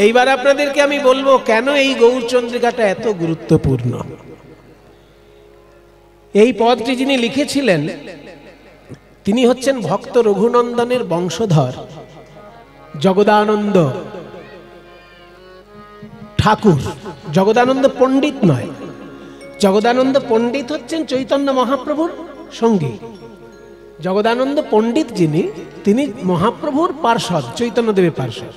এইবার আপনাদেরকে আমি বলবো কেন এই গৌরচন্দ্রিকাটা এত গুরুত্বপূর্ণ। এই পদটি যিনি লিখেছিলেন তিনি হচ্ছেন ভক্ত রঘুনন্দনের বংশধর জগদানন্দ ঠাকুর। জগদানন্দ পণ্ডিত নয়, জগদানন্দ পণ্ডিত হচ্ছেন চৈতন্য মহাপ্রভুর সঙ্গী। জগদানন্দ পণ্ডিত যিনি, তিনি মহাপ্রভুর পার্ষদ, চৈতন্যদেবের পার্ষদ।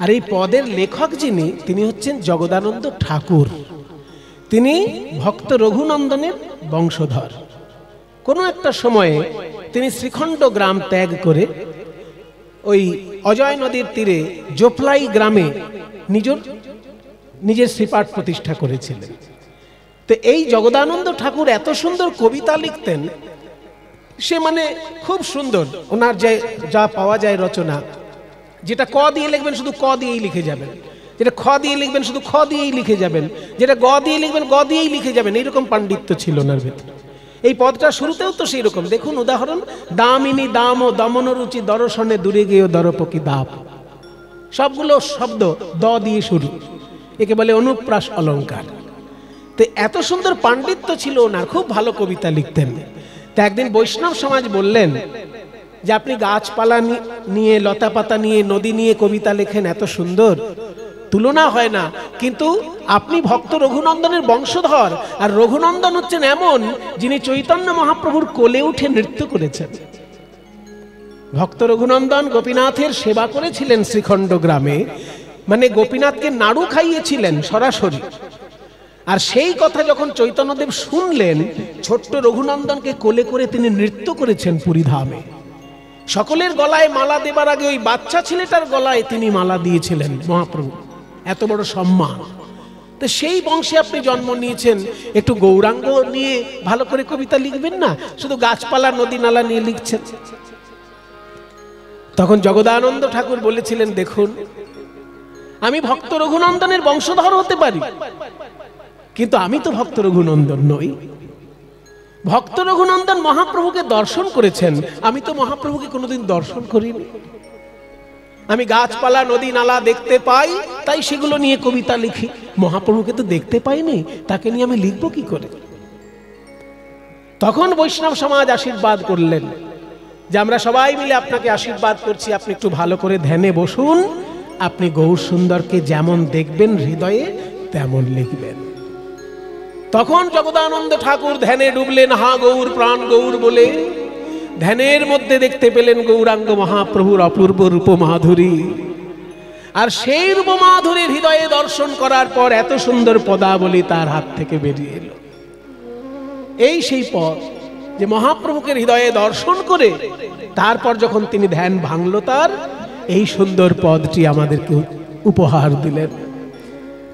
আর এই পদের লেখক যিনি, তিনি হচ্ছেন জগদানন্দ ঠাকুর। তিনি ভক্ত রঘুনন্দনের বংশধর। কোনো একটা সময়ে তিনি শ্রীখণ্ড গ্রাম ত্যাগ করে ওই অজয় নদীর তীরে জোপলাই গ্রামে নিজের শ্রীপাঠ প্রতিষ্ঠা করেছিলেন। তো এই জগদানন্দ ঠাকুর এত সুন্দর কবিতা লিখতেন, সে মানে খুব সুন্দর। ওনার যা পাওয়া যায় রচনা, যেটা ক দিয়ে লিখবেন শুধু ক দিয়েই লিখে যাবেন, যেটা খ দিয়ে লিখবেন শুধু খ দিয়েই লিখে যাবেন, যেটা গ দিয়ে লিখবেন গ দিয়েই লিখে যাবেন, এইরকম পাণ্ডিত্য ছিল ওনার ভেতরে। এই পদটা শুরুতেও তো সেই রকম। দেখুন উদাহরণ, দামিনী দাম ও দমন রুচি দর্শনে দূরে গিয়ে দরপকি দাপ, সবগুলো শব্দ দ দিয়ে শুরু, একে বলে অনুপ্রাস অলঙ্কার। তো এত সুন্দর পাণ্ডিত্য ছিল ওনার, খুব ভালো কবিতা লিখতেন। তো একদিন বৈষ্ণব সমাজ বললেন যে আপনি গাছপালা নিয়ে, লতা পাতা নিয়ে, নদী নিয়ে কবিতা লেখেন, এত সুন্দর, তুলনা হয় না, কিন্তু আপনি ভক্ত রঘুনন্দনের বংশধর। আর রঘুনন্দন হচ্ছেন এমন যিনি চৈতন্য মহাপ্রভুর কোলে উঠে নৃত্য করেছেন। ভক্ত রঘুনন্দন গোপীনাথের সেবা করেছিলেন শ্রীখণ্ড গ্রামে, মানে গোপীনাথকে নাড়ু খাইয়েছিলেন সরাসরি। আর সেই কথা যখন চৈতন্যদেব শুনলেন, ছোট্ট রঘুনন্দনকে কোলে করে তিনি নৃত্য করেছেন পুরীধামে। সকলের গলায় মালা দেবার আগে ওই বাচ্চা ছেলেটার গলায় তিনি মালা দিয়েছিলেন মহাপ্রভু, এত বড় সম্মান। তো সেই বংশে আপনি জন্ম নিয়েছেন, একটু গৌরাঙ্গ নিয়ে ভালো করে কবিতা লিখবেন না, শুধু গাছপালা নদী নালা নিয়ে লিখছেন। তখন জগদানন্দ ঠাকুর বলেছিলেন, দেখুন আমি ভক্ত রঘুনন্দনের বংশধর হতে পারি, কিন্তু আমি তো ভক্ত রঘুনন্দন নই। ভক্ত রঘুনন্দন মহাপ্রভুকে দর্শন করেছেন, আমি তো মহাপ্রভুকে কোনোদিন দর্শন করিনি। আমি গাছপালা নদী নালা দেখতে পাই, তাই সেগুলো নিয়ে কবিতা লিখি। মহাপ্রভুকে তো দেখতে পাইনি, তাকে নিয়ে আমি লিখবো কি করে? তখন বৈষ্ণব সমাজ আশীর্বাদ করলেন যে আমরা সবাই মিলে আপনাকে আশীর্বাদ করছি, আপনি একটু ভালো করে ধ্যানে বসুন, আপনি গৌর সুন্দরকে যেমন দেখবেন হৃদয়ে তেমন লিখবেন। তখন জগদানন্দ ঠাকুর ধ্যানে ডুবলেন, হা গৌর প্রাণ গৌর বলে। ধ্যানের মধ্যে দেখতে পেলেন গৌরাঙ্গ মহাপ্রভুর অপূর্ব রূপ মাধুরী। আর সেই রূপ মাধুরীর হৃদয়ে দর্শন করার পর এত সুন্দর পদাবলী তার হাত থেকে বেরিয়ে এলো। এই সেই পদ যে মহাপ্রভুকে হৃদয়ে দর্শন করে তারপর যখন তিনি ধ্যান ভাঙল, তার এই সুন্দর পদটি আমাদেরকে উপহার দিলেন।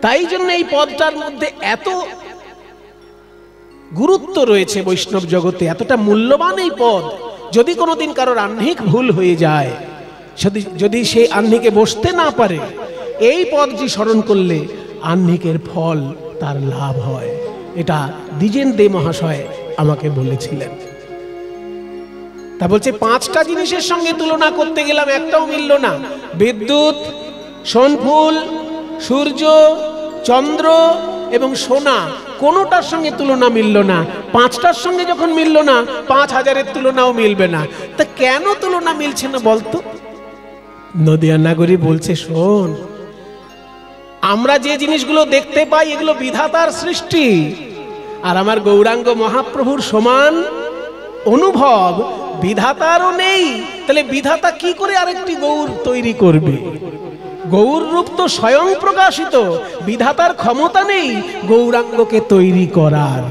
তাই জন্য এই পদটার মধ্যে এত গুরুত্ব রয়েছে বৈষ্ণব জগতে, এতটা মূল্যবান এই পদ। যদি কোনোদিন কারোর আহ্নিক ভুল হয়ে যায়, যদি সে আহ্নিকে বসতে না পারে, এই পদটি স্মরণ করলে আহ্নিকের ফল তার লাভ হয়। এটা দ্বিজেন দে মহাশয় আমাকে বলেছিলেন। তা বলছে পাঁচটা জিনিসের সঙ্গে তুলনা করতে গেলাম, একটাও মিলল না। বিদ্যুৎ, সোনফুল, সূর্য, চন্দ্র এবং সোনা, কোনোটার সঙ্গে তুলনা মিলল না। পাঁচটার সঙ্গে যখন মিলল না, 5000-এর তুলনাও মিলবে না। তা কেন তুলনা মিলছে না বলতো? নদিয়া নাগরী বলছে, শোন, আমরা যে জিনিসগুলো দেখতে পাই এগুলো বিধাতার সৃষ্টি, আর আমার গৌরাঙ্গ মহাপ্রভুর সমান অনুভব বিধাতারও নেই। তাহলে বিধাতা কি করে আরেকটি গৌর তৈরি করবে? গৌর রূপ তো স্বয়ং প্রকাশিত, বিধাতার ক্ষমতা নেই গৌরাঙ্গকে তৈরি করার।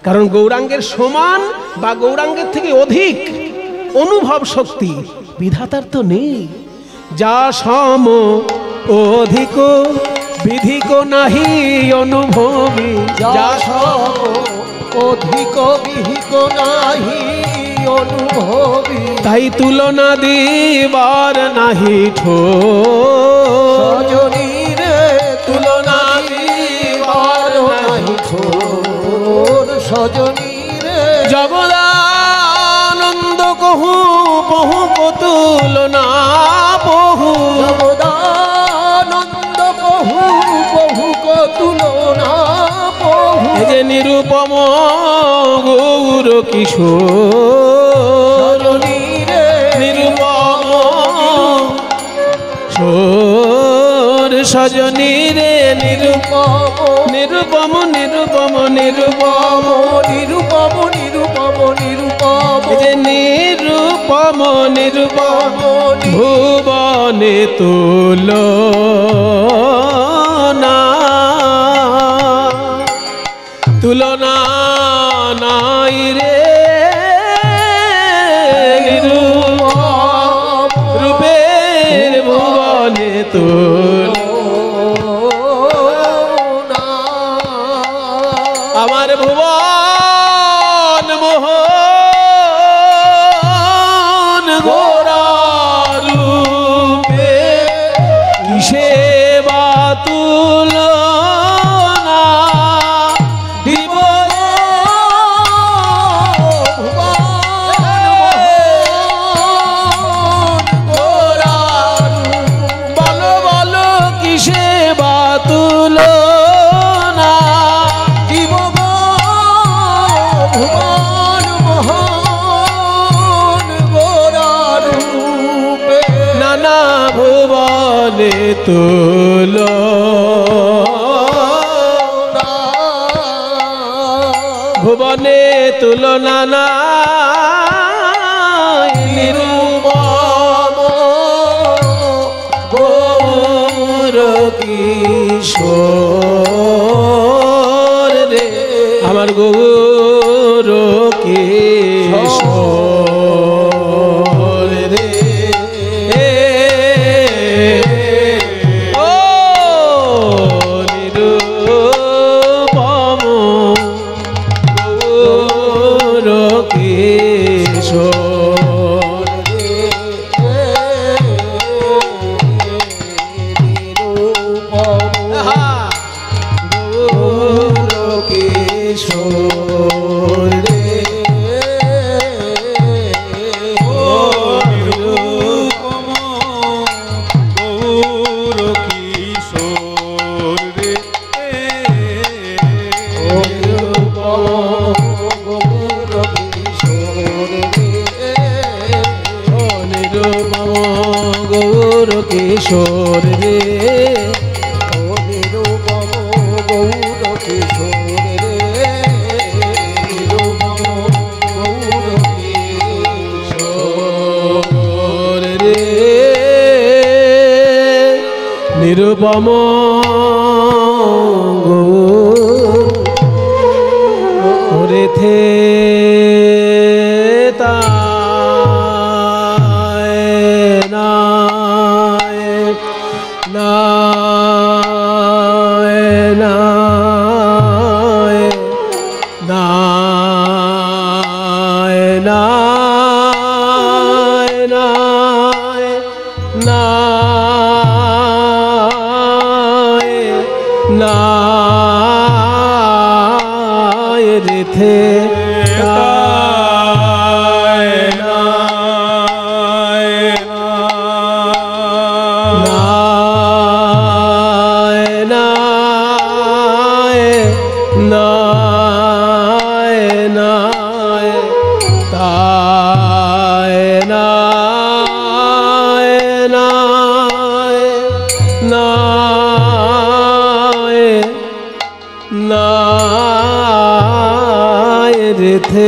কারণ গৌরাঙ্গের সমান বা গৌরাঙ্গের থেকে অধিক অনুভব শক্তি বিধাতার তো নেই। যা সম অধিক বিধিক নাহি অনুভবী, যা সম অধিক বিধিক নাহি অনুভবী, তাই তুলনা দিবার নাহি ঠোর। সজনীর তুলনা দিবার নাহি ঠোর। সজনীর জগদানন্দ কহু বহু তুলনা বহু, জগদানন্দ নিরুপম গৌর কিশোর নিরুপম সোর সজনী রে নিরুপম নিরুপম নিরুপম নিরুপম নিরুপম নিরুপম নিরুপম যে নিরুপম নিরুপম ভুবনে তুলনা তুলনা নাই রে রূপের ভুবনে তুলনা আমার ভুবন মোহন গোরা রূপে কিসে বা তুলনা দিব গোরা বলো বলো কিসে বা তুলনা দিব ভুবন মোহন গোরা রূপে নানা ভুবনে তুল ভুবনে তুলনা নাই নিরুপম গৌর কিশোর রে আমার গৌর কিশোর রে ও নিরুপম গৌর কিশোর গৌর কিশোর রে নিরুপম গৌর কিশোর রে নিরুপম গৌর কিশোর রে নিরুপম গৌর কিশোর রে নিরুপম গৌর কিশোর রে নিরুপম গৌর থে रे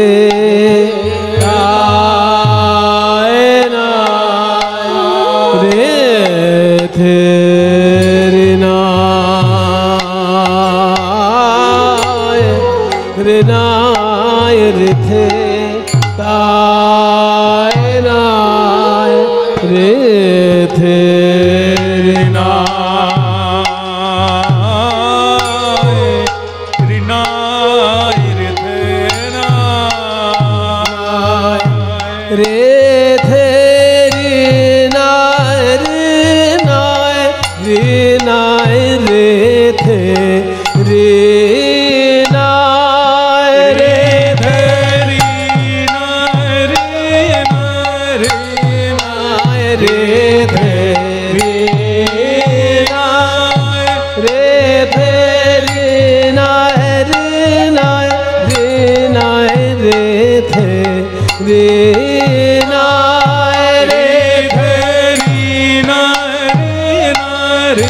রে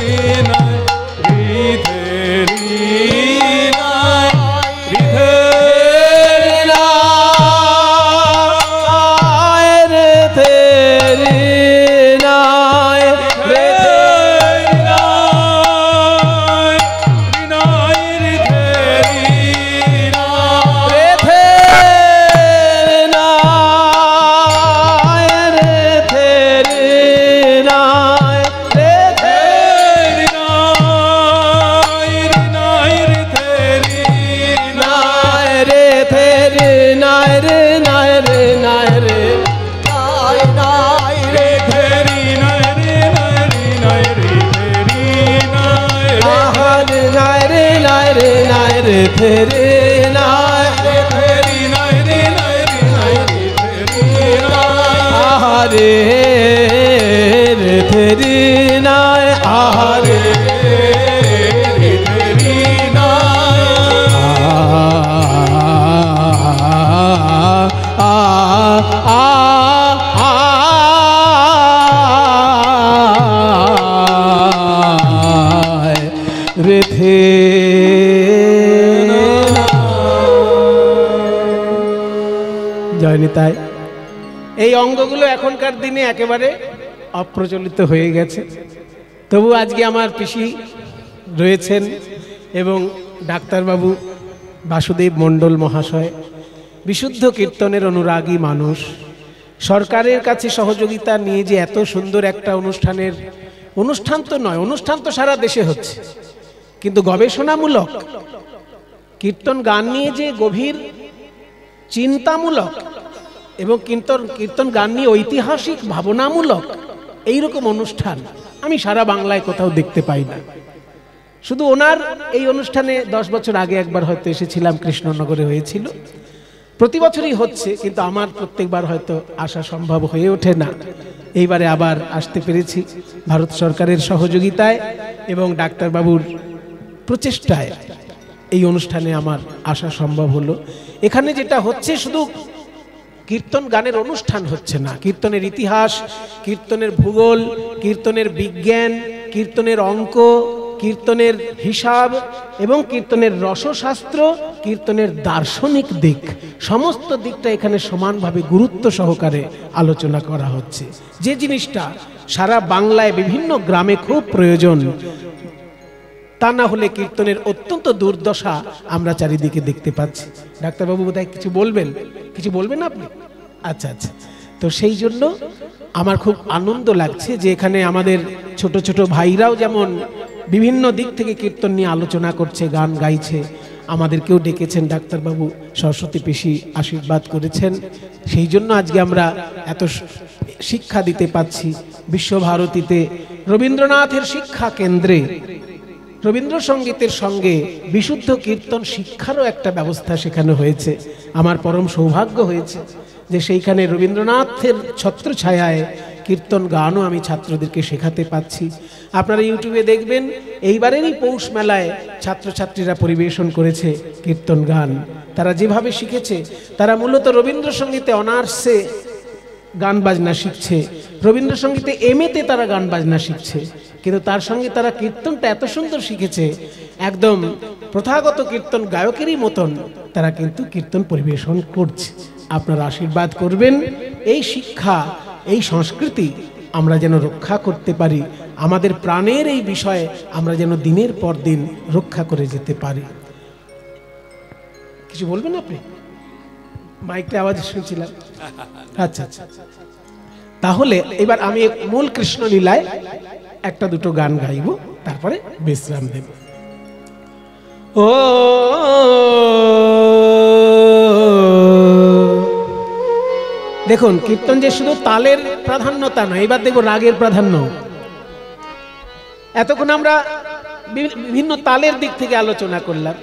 নাই রিধে রি নাই রিধে ফেরে নাই ফেরি নাই রে নাই রে নাই রে ফেরি নাই আহারে রে ফেরি নাই আহারে রে ফেরি নাই রে জয়নিতাই। এই অঙ্গগুলো এখনকার দিনে একেবারে অপ্রচলিত হয়ে গেছে, তবু আজকে আমার পিসি রয়েছেন এবং ডাক্তারবাবু বাসুদেব মণ্ডল মহাশয়, বিশুদ্ধ কীর্তনের অনুরাগী মানুষ, সরকারের কাছে সহযোগিতা নিয়ে যে এত সুন্দর একটা অনুষ্ঠান তো নয়, অনুষ্ঠান তো সারা দেশে হচ্ছে, কিন্তু গবেষণামূলক কীর্তন গান নিয়ে যে গভীর চিন্তামূলক এবং কীর্তন গান নিয়ে ঐতিহাসিক ভাবনামূলক এইরকম অনুষ্ঠান আমি সারা বাংলায় কোথাও দেখতে পাই না। শুধু ওনার এই অনুষ্ঠানে 10 বছর আগে একবার হয়তো এসেছিলাম, কৃষ্ণনগরে হয়েছিল, প্রতি বছরই হচ্ছে, কিন্তু আমার প্রত্যেকবার হয়তো আসা সম্ভব হয়ে ওঠে না। এইবারে আবার আসতে পেরেছি ভারত সরকারের সহযোগিতায় এবং ডাক্তারবাবুর প্রচেষ্টায় এই অনুষ্ঠানে আমার আসা সম্ভব হলো। এখানে যেটা হচ্ছে শুধু কীর্তন গানের অনুষ্ঠান হচ্ছে না, কীর্তনের ইতিহাস, কীর্তনের ভূগোল, কীর্তনের বিজ্ঞান, কীর্তনের অঙ্ক, কীর্তনের হিসাব এবং কীর্তনের রসশাস্ত্র, কীর্তনের দার্শনিক দিক, সমস্ত দিকটা এখানে সমানভাবে গুরুত্ব সহকারে আলোচনা করা হচ্ছে। যে জিনিসটা সারা বাংলায় বিভিন্ন গ্রামে খুব প্রয়োজন, তা না হলে কীর্তনের অত্যন্ত দুর্দশা আমরা চারিদিকে দেখতে পাচ্ছি। ডাক্তারবাবু বোধহয় কিছু বলবেন, কিছু বলবেন আপনি? আচ্ছা আচ্ছা, তো সেই জন্য আমার খুব আনন্দ লাগছে যে এখানে আমাদের ছোট ছোট ভাইরাও যেমন বিভিন্ন দিক থেকে কীর্তন নিয়ে আলোচনা করছে, গান গাইছে, আমাদেরকেও ডেকেছেন ডাক্তারবাবু, সরস্বতী পিসি আশীর্বাদ করেছেন, সেই জন্য আজকে আমরা এত শিক্ষা দিতে পাচ্ছি। বিশ্বভারতীতে রবীন্দ্রনাথের শিক্ষা কেন্দ্রে রবীন্দ্রসঙ্গীতের সঙ্গে বিশুদ্ধ কীর্তন শিক্ষারও একটা ব্যবস্থা সেখানে হয়েছে। আমার পরম সৌভাগ্য হয়েছে যে সেইখানে রবীন্দ্রনাথের ছত্রছায়ায় কীর্তন গানও আমি ছাত্রদেরকে শেখাতে পাচ্ছি। আপনারা ইউটিউবে দেখবেন এইবারেরই পৌষ মেলায় ছাত্রছাত্রীরা পরিবেশন করেছে কীর্তন গান। তারা যেভাবে শিখেছে, তারা মূলত রবীন্দ্রসঙ্গীতে অনার্সে গান বাজনা শিখছে, রবীন্দ্রসঙ্গীতে এমএতে তারা গান বাজনা শিখছে, কিন্তু তার সঙ্গে তারা কীর্তনটা এত সুন্দর শিখেছে, একদম প্রথাগত কীর্তন গায়কেরই মতন তারা কিন্তু কীর্তন পরিবেশন করছে। আপনারা আশীর্বাদ করবেন এই শিক্ষা, এই সংস্কৃতি আমরা যেন রক্ষা করতে পারি, আমাদের প্রাণের এই বিষয়ে আমরা যেন দিনের পর দিন রক্ষা করে যেতে পারি। কিছু বলবেন আপনি? মাইকটা আওয়াজ শুনছিলাম। আচ্ছা আচ্ছা, তাহলে এবার আমি মূল কৃষ্ণলীলায় একটা দুটো গান গাইব, তারপরে বিশ্রাম দেব। ও দেখুন, কীর্তন যে শুধু তালের প্রাধান্যতা নয়, এবার দেখব রাগের প্রাধান্য। এতক্ষণ আমরা বিভিন্ন তালের দিক থেকে আলোচনা করলাম,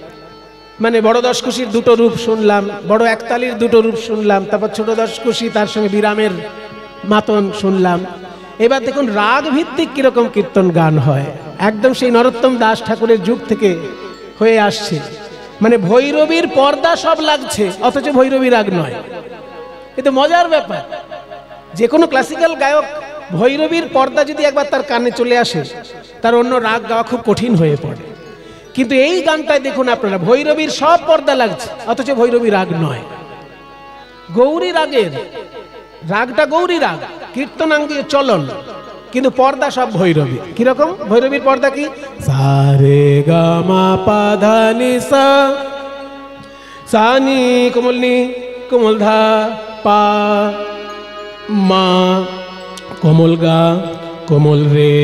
মানে বড় দশকুশির দুটো রূপ শুনলাম, বড় একতালির দুটো রূপ শুনলাম, তারপর ছোট দশকুশি তার সঙ্গে বিরামের মাতন শুনলাম। এবার দেখুন রাগ ভিত্তিক কিরকম কীর্তন গান হয়, একদম সেই নরোত্তম দাস ঠাকুরের যুগ থেকে হয়ে আসছে। মানে ভৈরবীর পর্দা সব লাগছে, অথচ ভৈরবী রাগ নয়। এ তো মজার ব্যাপার। যে কোনো ক্লাসিক্যাল গায়ক ভৈরবীর পর্দা যদি একবার তার কানে চলে আসে, তার অন্য রাগ গাওয়া খুব কঠিন হয়ে পড়ে। কিন্তু এই গানটায় দেখুন আপনারা, ভৈরবীর সব পর্দা লাগছে, অথচ ভৈরবী রাগ নয়, গৌরী রাগের, রাগটা গৌরী রাগ, কীর্তনাঙ্গীয় চলন, কিন্তু পর্দা সব ভৈরবী। কিরকম ভৈরবীর পর্দা? কি সারে গা মা পা ধা নি সা, সানি কোমল নি কোমল ধা, পা মা কোমল গা কোমল রে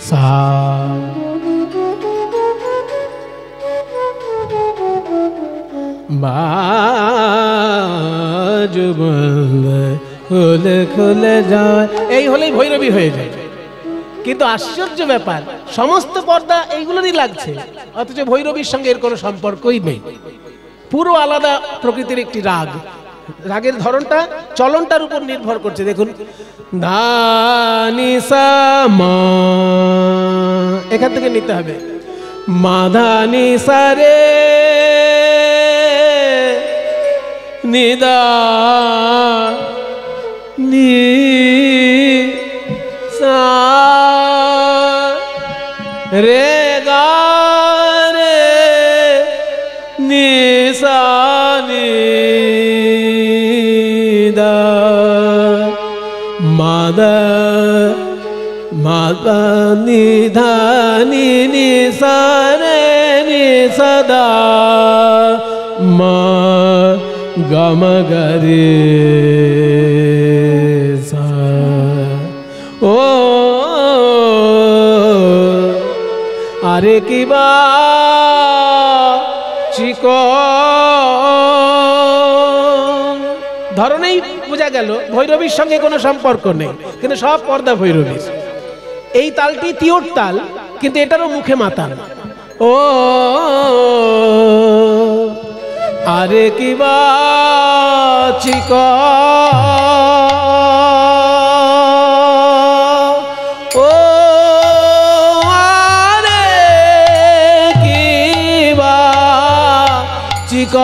সা, বাজু খুলে খুলে যায়, এই হলেই ভৈরবী হয়ে যায়। কিন্তু আশ্চর্য ব্যাপার, সমস্ত পর্দা এইগুলোরই লাগছে, অথচ ভৈরবীর সঙ্গে এর কোনো সম্পর্কই নেই। পুরো আলাদা প্রকৃতির একটি রাগ, রাগের ধরনটা চলনটার উপর নির্ভর করছে। দেখুন ধানি সা মা, এখান থেকে নিতে হবে মা ধানি সা রে নিদা নি সা রে গা রে নি সা নি দা মা দা মা দা নি ধা নি নি সা রে নি সদা মা গা মা গা রে সা। ও আরে কি বা চিক, ধরনেই বোঝা গেল ভৈরবীর সঙ্গে কোনো সম্পর্ক নেই, কিন্তু সব পর্দা ভৈরবীর। এই তালটি তিওর তাল, কিন্তু এটারও মুখে মাতাল। ও আরে কি বা চিক, ও আরে কি বা চিক,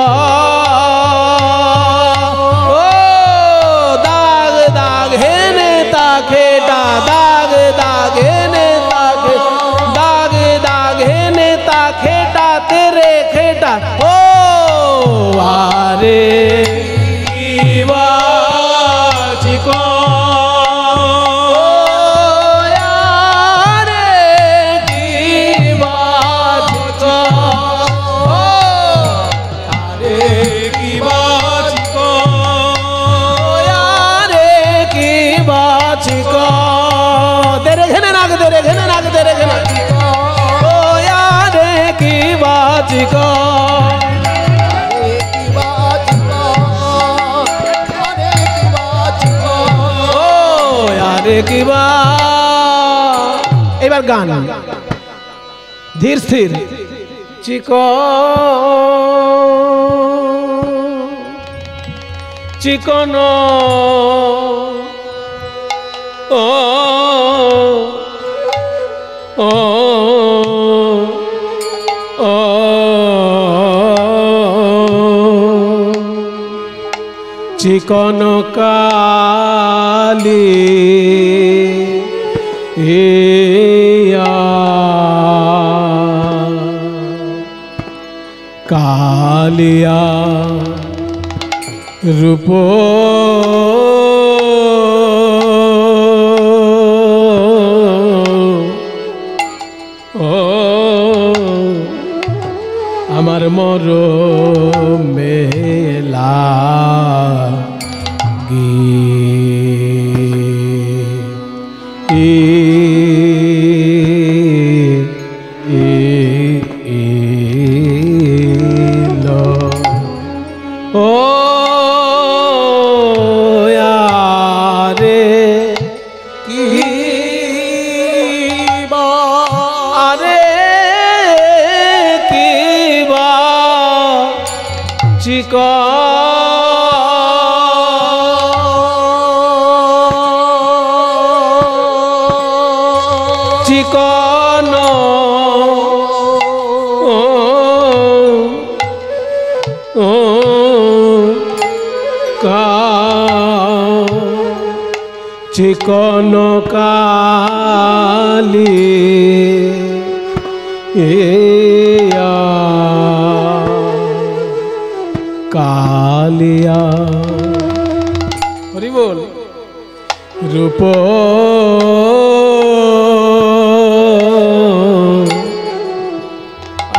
ও দাগ দাগ হেনে তাকেটা, দাগ দাগ হেনে তাকে, দাগ দাগ হেনে তাকেটা তেরে খেটা, ও আরে কি বা চিক, আরে কি বা চিক, আরে কি বা চিক, আরে কি বা চিক, তেরে ঘেনে নাগ, তেরে ঘেনে নাগ, তেরে ঘেনে, ও আরে কি বা চিক, কিবা। এবার গান ধীর স্থির, চিক চিকন ও ও ও চিকন কালি কালিয়া রূপ ও আমার মর মেলা চিকন ও চিকন কালি কালিয়া হরি বল রূপ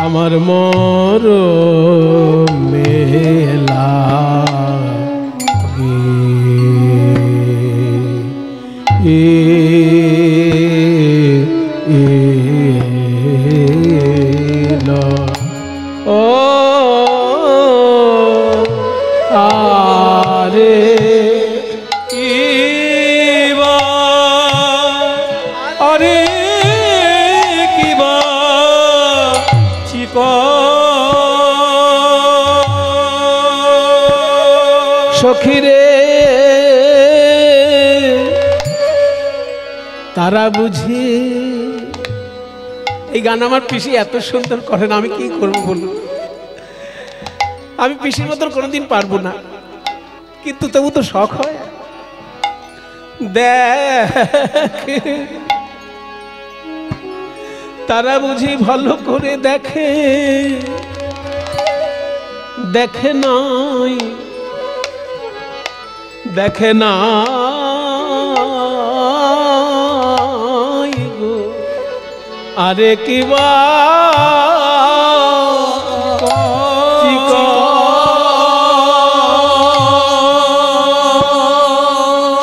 আমার মর মেলা ও আরে কিবা আরে কিবা চিক সখিরে তারা বুঝি এই গান আমার পিসি এত সুন্দর করেন, আমি কি করবো বলুন। আমি পিসির মতন কোনোদিন পারবো না, কিন্তু তবু তো শখ হয়। দেখ তারা বুঝি ভালো করে দেখে, দেখে নাই দেখে নাই গো আরে কিবা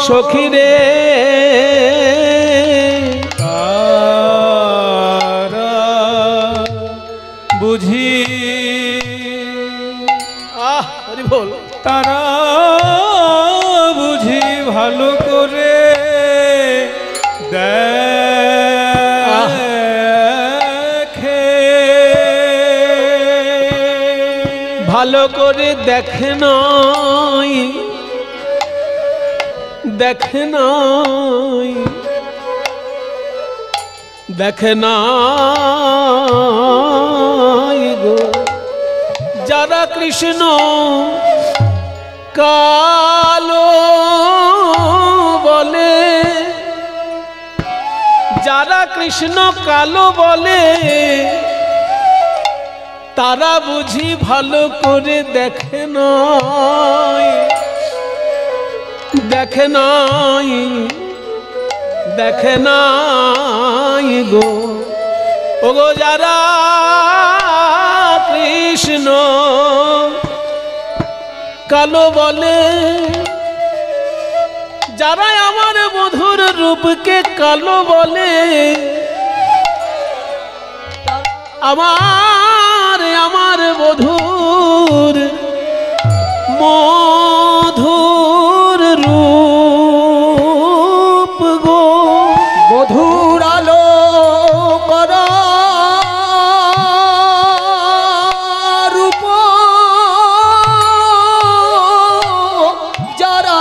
সখিরে তারা বুঝি হরি বল তারা বুঝি ভালো করে দেখে ভালো করে দেখে নাই দেখে নাই দেখে নাই গো যারা কৃষ্ণ কালো বলে, যারা কৃষ্ণ কালো বলে তারা বুঝি ভালো করে দেখে নাই দেখে নাই দেখে নাই গো ও গো যারা কৃষ্ণ কালো বলে, যারা আমার মধুর রূপকে কালো বলে, আমার মধুর মধুর রূপ গো মধুর আলো করা রূপ যারা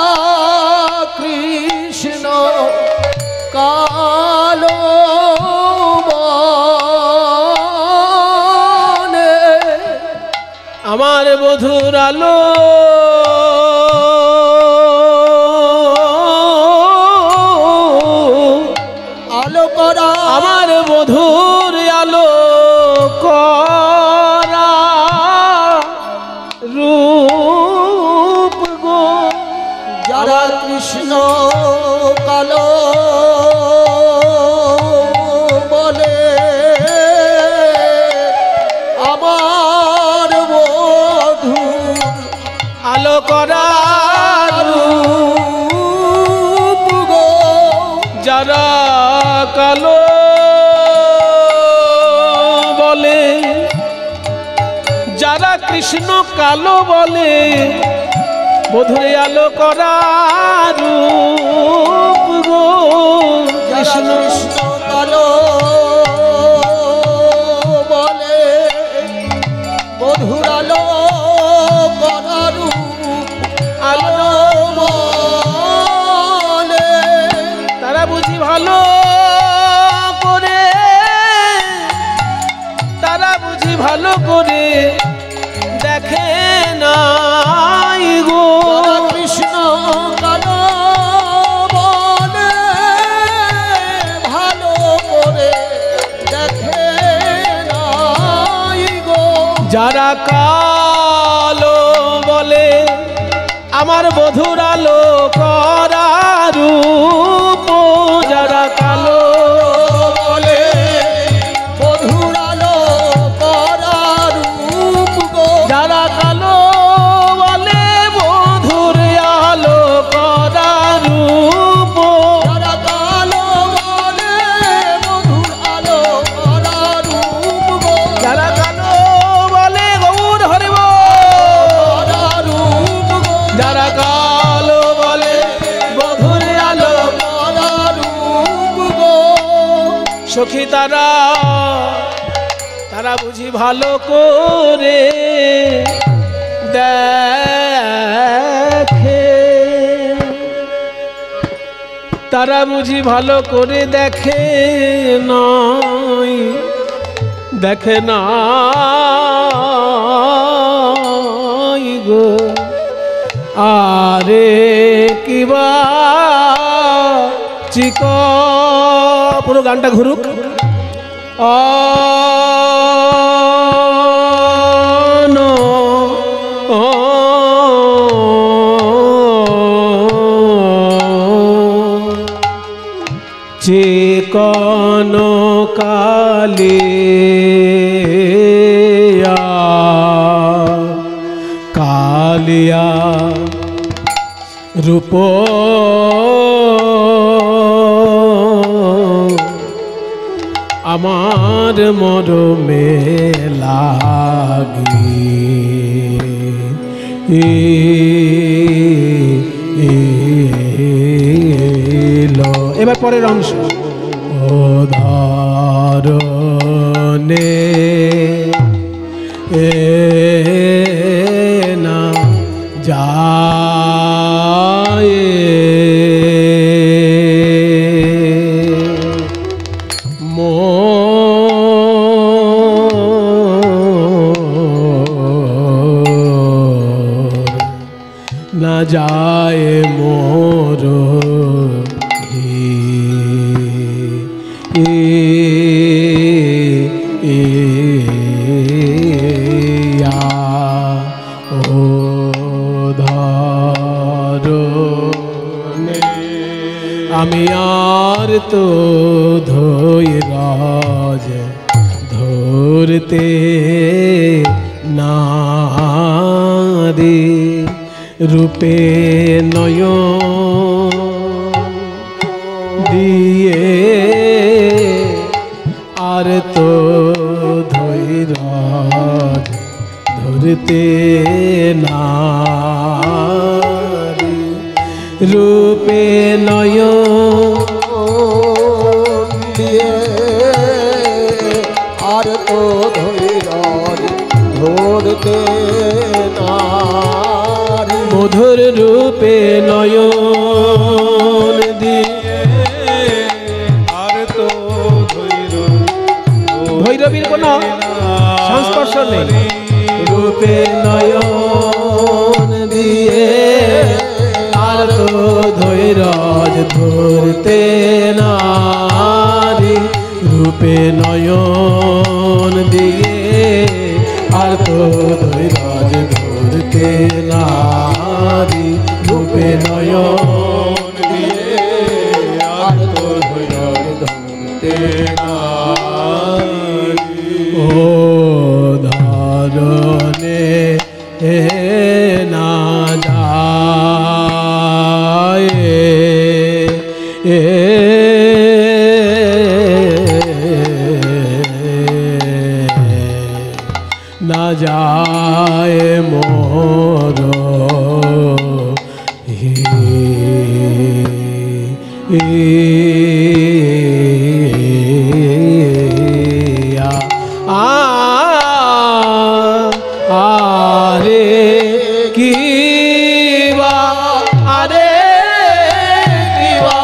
কৃষ্ণ কালো বলে, আমার মধুর আলো আলো করা আমার মধুর আলো করা রূপ গো যারা কৃষ্ণ কালো বলে, আমার মধুর আলো করা রূপ গো যারা কালো বলে, যারা কৃষ্ণ কালো বলে মধুরে আলো করা রূপ গো কৃষ্ণ কৃষ্ণ কালো বলে, মধুর আলো করা রূপ আলো বলে, তারা বুঝি ভালো করে, তারা বুঝি ভালো করে দেখে নাই গো কৃষ্ণ কালো বলে, যারা কালো বলে আমার বধুর আলো করা রূপ, যারা কালো বলে বধুর আলো করা রূপ গো, যারা কালো বলে বধুর আলো করা রূপ, যারা কালো বলে বধুর আলো করা রূপ গো, যারা কালো বলে গৌর হরিব, করা রূপ গো, যারা কালো বলে বধুর আলো করা রূপ গো। সখী তারা বুঝি ভালো করে দেখে, তারা বুঝি ভালো করে দেখে নাই, দেখে নাই গো। আরে কিবা চিক, পুরো গানটা ঘুরুক। চিকন কালিয়া কালিয়া রূপ আমার মরমে লাগি, এবার পরের অংশ। ও ধরনে না যায় না যায় মোর ও ধরনে আমি আর তো ধৈরাজ ধরতে নারে, রূপে নয় দিয়ে আর তো ধৈরাজ ধরতে নারে, রূপে নয় দিয়ে আর তো ধৈর্য ধরতে নারী, মধুর রূপে নয়ন দিয়ে আর তো ভৈরবীর কোনো সংস্পর্শ নেই, রূপে নয়ন দিয়ে আর তো ধৈরাজ ধরতে নারী, রূপে নয়ন দিয়ে আর তো ধৈরাজ ধরতে নারী, রূপে নয়ন দিয়ে আর তো ধৈরাজ ধরতে নারী। ও ধরনে না যায় না যায় মোর আরে কি বা আরে কি বা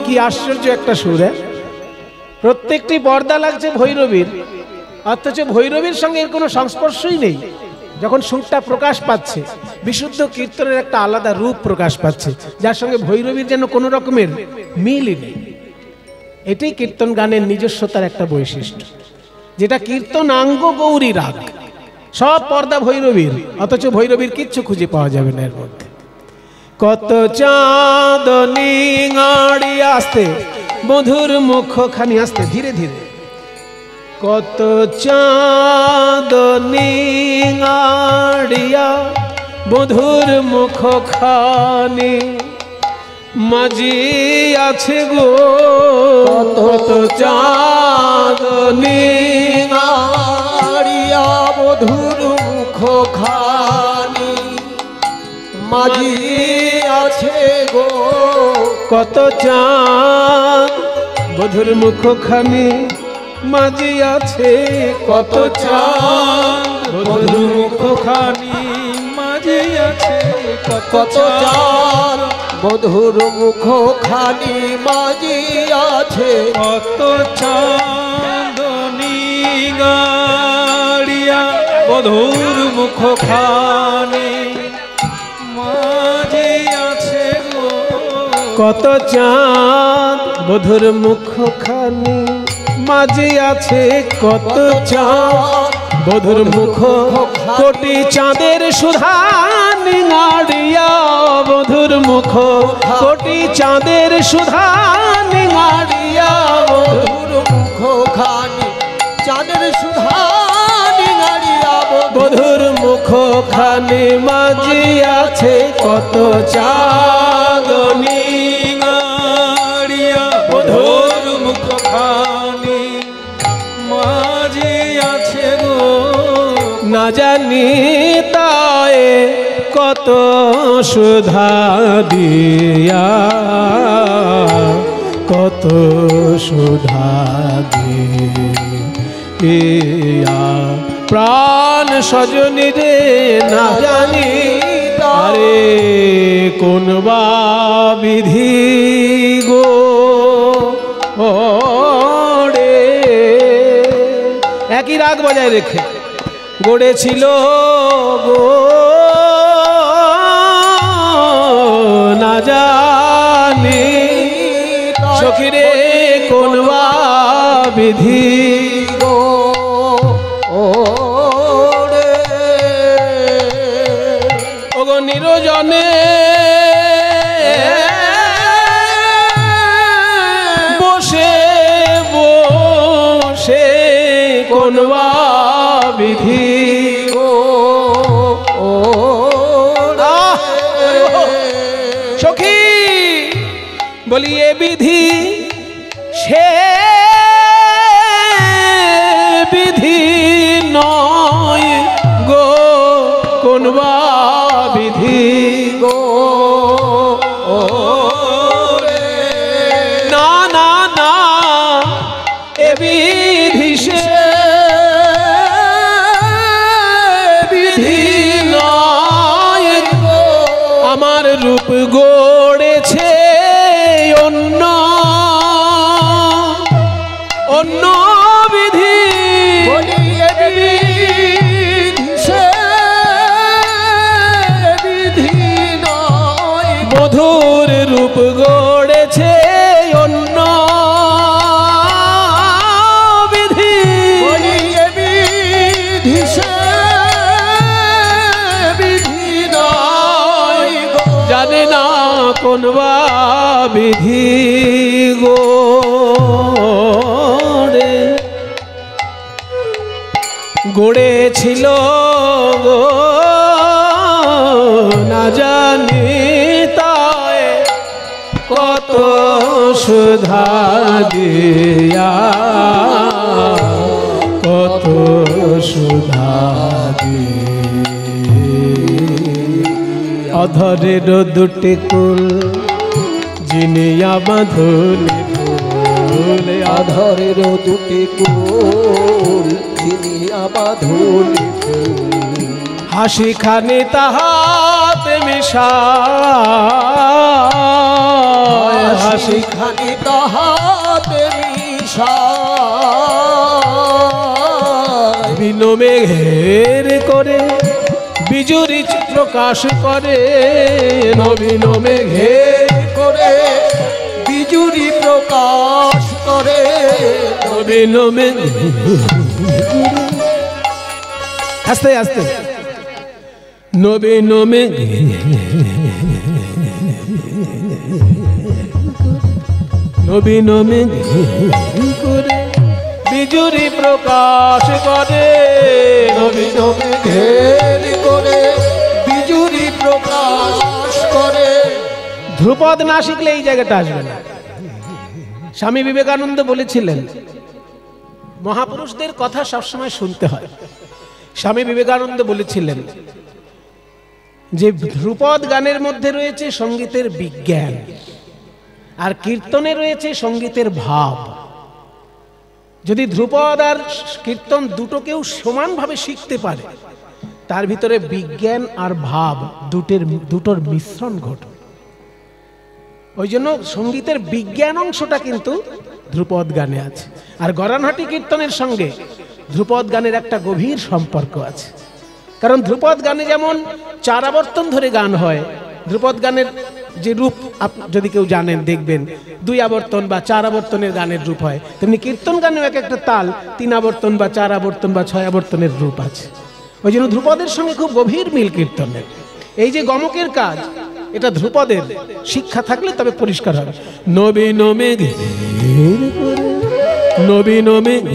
কি আশ্চর্য একটা সুর। প্রত্যেকটি পর্দা লাগছে ভৈরবীর, অথচ ভৈরবীর সঙ্গে এর কোনো সংস্পর্শই নেই। যখন সুরটা প্রকাশ পাচ্ছে, বিশুদ্ধ কীর্তনের একটা আলাদা রূপ প্রকাশ পাচ্ছে, যার সঙ্গে ভৈরবীর যেন কোনো রকমের মিলই নেই। এটাই কীর্তন গানের নিজস্বতার একটা বৈশিষ্ট্য, যেটা কীর্তনাঙ্গ গৌরী রাগ, সব পর্দা ভৈরবীর, অথচ ভৈরবীর কিচ্ছু খুঁজে পাওয়া যাবে না এর মধ্যে। কত চাঁদনি গাড়ি আসতে মধুর মুখখানি, আসতে ধীরে ধীরে, কত চাঁদনি গাড়িয়া মধুর মুখখানি মাঝি আছে গো, কত চাঁদনি নারিয়া মধুর মুখখানি মাঝি আছে গো, কত চাঁদ মধুর মুখখানি মাঝি আছে, কত চাঁদ মধুর মুখখানি মাঝি আছে, কত চাঁদ মধুর মুখখানি মাঝি আছে, কত চাঁদনি গাড়িয়া মধুর মুখখানি মাঝে আছে গো, কত চাঁদ মধুর মুখখানি মাঝি আছে, কত চাঁদ মধুর মুখ কোটি চাঁদের সুধা নিঙাড়িয়া মধুর মুখ, কোটি চাঁদের সুধা নিঙাড়িয়া মধুর মুখখানি চাঁদের সুধা নিঙাড়িয়া মধুর মুখখানি মাঝি আছে, কত চাঁদনি গাড়িয়া মধুর মুখখানি মাঝে আছে গো, না জানি তায়ে কত সুধা দিয়া, কত সুধা দিয়া প্রাণ সজনী রে, না জানি আরে কোন বা বিধি গো রে, একই রাগ বজায় রেখে গড়েছিল গো, না জানি সখিরে কোন বা বিধি গো রে, ওগো নিরজনে বসে বসে কোন বা বিধি গো সখী বলি এ বিধি সে বিধি নয় গো, কোন বা বিধি গো না না না, এ বিধি সে বিধি নয় গো, আমার রূপ গড়েছে অন্য অন্য বিধি, বলিয়ে বিধি সে বিধি নয়, মধুর রূপ গড়েছে অন্য বিধি, বলিয়ে বিধি সে বিধি নয় গো, জানে না কোন বা বিধি গো রে, গড়েছিল গো না জানি তাই কত সুধা দিয়া, কত সুধা অধরের দুটি কুল জিনিয়া বাঁধুলি ফুল, আধারের দুটি কুল চিনিয়া বাঁধুলি ফুল, হাসি খানি তাহাতে মিশা, হাসি খানি তাহাতে মিশা, বিনো মেঘের করে বিজুরি প্রকাশ করে, নবীন মেঘের করে বিজুরি প্রকাশ করে, নবীন আস্তে আস্তে নবীন নবীন করে বিজুরি প্রকাশ করে নবীন মেঘের করে বিজুরি প্রকাশ করে। ধ্রুপদ না শিখলে এই জায়গাটা আসবে না। স্বামী বিবেকানন্দ বলেছিলেন মহাপুরুষদের কথা সবসময় শুনতে হয়। স্বামী বিবেকানন্দ বলেছিলেন যে ধ্রুপদ গানের মধ্যে রয়েছে সঙ্গীতের বিজ্ঞান, আর কীর্তনে রয়েছে সঙ্গীতের ভাব। যদি ধ্রুপদ আর কীর্তন দুটোকেও সমানভাবে শিখতে পারে, তার ভিতরে বিজ্ঞান আর ভাব দুটোর মিশ্রণ ঘটে। ওই জন্য সঙ্গীতের বিজ্ঞান অংশটা কিন্তু ধ্রুপদ গানে আছে। আর গরানহাটি কীর্তনের সঙ্গে ধ্রুপদ গানের একটা গভীর সম্পর্ক আছে। কারণ ধ্রুপদ গানে যেমন 4 আবর্তন ধরে গান হয়, ধ্রুপদ গানের যে রূপ যদি কেউ জানেন দেখবেন 2 আবর্তন বা 4 আবর্তনের গানের রূপ হয়, তেমনি কীর্তন গানেও এক একটা তাল 3 আবর্তন বা 4 আবর্তন বা 6 আবর্তনের রূপ আছে। ওই জন্য ধ্রুপদের সঙ্গে খুব গভীর মিল কীর্তনের। এই যে গমকের কাজ, এটা ধ্রুপদের শিক্ষা থাকলে তবে পরিষ্কার হবে। নবীন মেঘের করে নবীন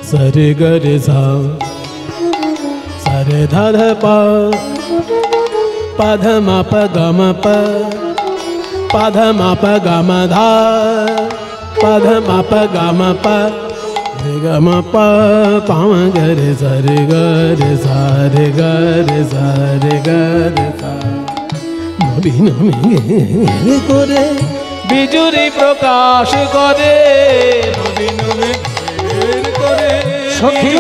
সরে গরে সা সরে ধর পা পাধ মা প গম প পাধ মা প গম ধা পাধ মা প গম প গম প পাম গরে সরে গরে সারে গরে সারে গরে সা নবীন মেঘের করে বিজুরি প্রকাশ করে নবীন মেঘের করে সখী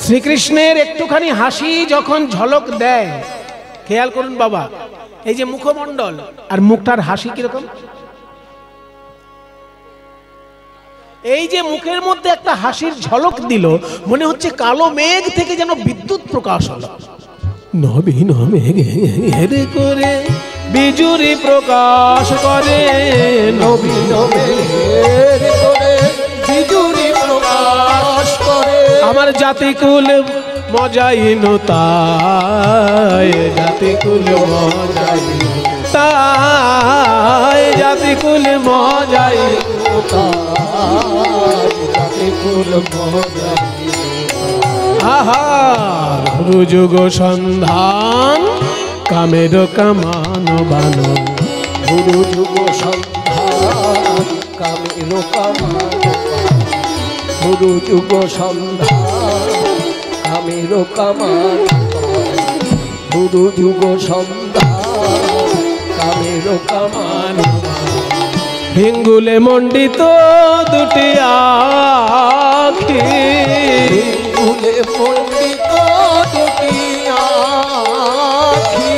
শ্রীকৃষ্ণের একটুখানি হাসি যখন ঝলক দেয়, খেয়াল করুন বাবা, এই যে মুখমণ্ডল আর মুখটার হাসি কিরকম। এই যে মুখের মধ্যে একটা হাসির ঝলক দিল, মনে হচ্ছে কালো মেঘ থেকে যেন বিদ্যুৎ প্রকাশ হলো। নবীন মেঘের করে বিজুরি প্রকাশ করে নবীন মেঘের করে বিজুরি প্রকাশ করে। আমার জাতিকুল মজাইন তাই জাতিকুল মজাইন তাই জাতিকুল মজাইন জাতিকুল মজাইন আহা যুগ সন্ধান কামের কামান বান গুরু যুগ সন্ধান কামের কামান গুরু যুগ সন্ধান কামের কামান গুরু যুগ সন্ধান কামের কামান। হিঙ্গুলে মণ্ডিত দুটি আখি হিঙ্গুলে মণ্ডিত দুটি আখি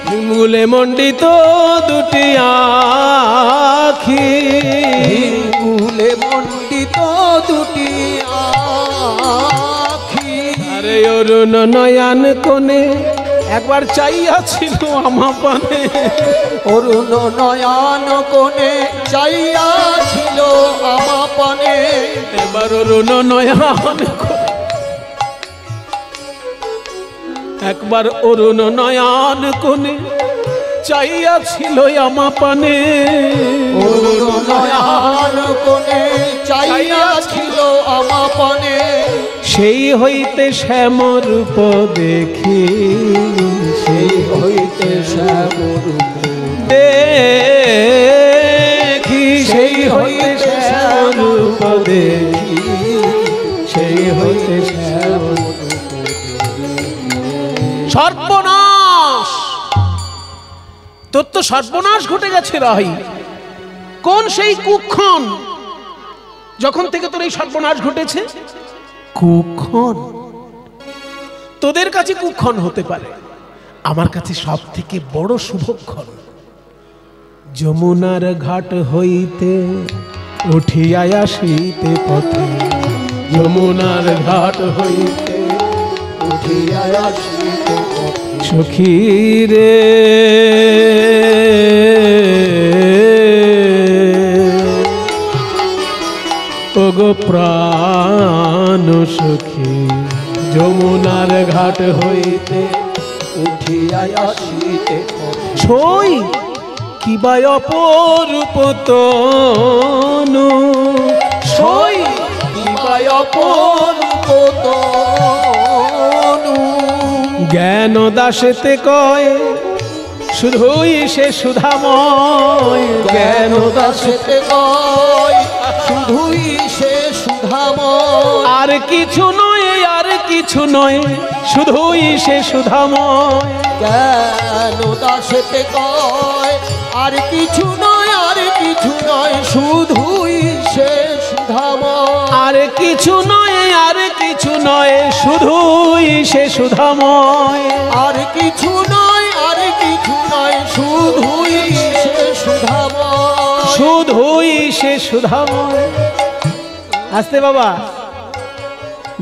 হিঙ্গুলে মণ্ডিত দুটি আখি হিঙ্গুলে মণ্ডিত দুটি আখি। আরে অরুণ নয়ন কোণে একবার চাইয়া ছিল আমা পানে অরুণ নয়ন কোণে চাইয়া ছিল আমা পানে। এবার অরুণ নয়ন একবার অরুণ নয়ন কোণে চাইয়া ছিল আমা পানে অরুণ নয়ন কোণে চাইয়া ছিল আমা পানে। সেই হইতে শ্যামরূপ দেখি সেই হইতে শ্যামরূপ দেখি সেই হইতে শ্যামরূপ দেখি সেই তোর তো সর্বনাশ ঘটে গেছে রাই। কোন সেই কুক্ষণ যখন থেকে তোর এই সর্বনাশ ঘটেছে? কুক্ষণ তোদের কাছে কুক্ষণ হতে পারে, আমার কাছে সব থেকে বড় শুভক্ষণ। যমুনার ঘাট হইতে উঠিয়া আসিতে পথে, যমুনার ঘাট হইতে উঠিয়া আসিতে পথে, সখী রে ওগো প্রাণ সখী, যমুনার ঘাট হইতে উঠিয়া আসিতে পথে, ছই কিবা অপরূপ তনু, ছই কিবা অপরূপ তনু, জ্ঞান দাসেতে কয় শুধুই সে সুধাময়, জ্ঞান দাসেতে কয় শুধুই সে সুধাময়, আর কিছু নয়, আর কিছু নয়, শুধুই সে সুধাময়। জ্ঞান দাসেতে কয় আর কিছু নয়, আর কিছু নয়, শুধুই সে সুধাময়, আর কিছু নয়, আর কিছু নয়, শুধুই সে সুধাময়, আর কিছু নয়, আর কিছু নয়, শুধুই সে সুধাময়, শুধুই সে সুধাময়। আসতে বাবা,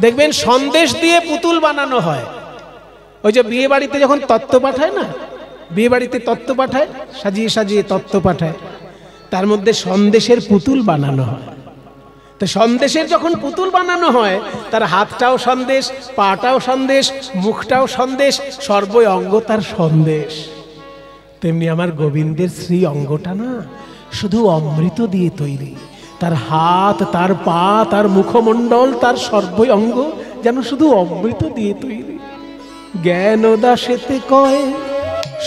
দেখবেন সন্দেশ দিয়ে পুতুল বানানো হয়। ওই যে বিয়ে বাড়িতে যখন তত্ত্ব পাঠায় না, বিয়ে বাড়িতে তত্ত্ব পাঠায়, সাজিয়ে সাজিয়ে তত্ত্ব পাঠায়, তার মধ্যে সন্দেশের পুতুল বানানো হয়। তো সন্দেশের যখন পুতুল বানানো হয়, তার হাতটাও সন্দেশ, পাটাও সন্দেশ, মুখটাও সন্দেশ, সর্ব অঙ্গ তার সন্দেশ। তেমনি আমার গোবিন্দের শ্রী অঙ্গটা না শুধু অমৃত দিয়ে তৈরি। তার হাত, তার পা, তার মুখমণ্ডল, তার সর্ব অঙ্গ যেন শুধু অমৃত দিয়ে তৈরি। জ্ঞান দাসেতে কয়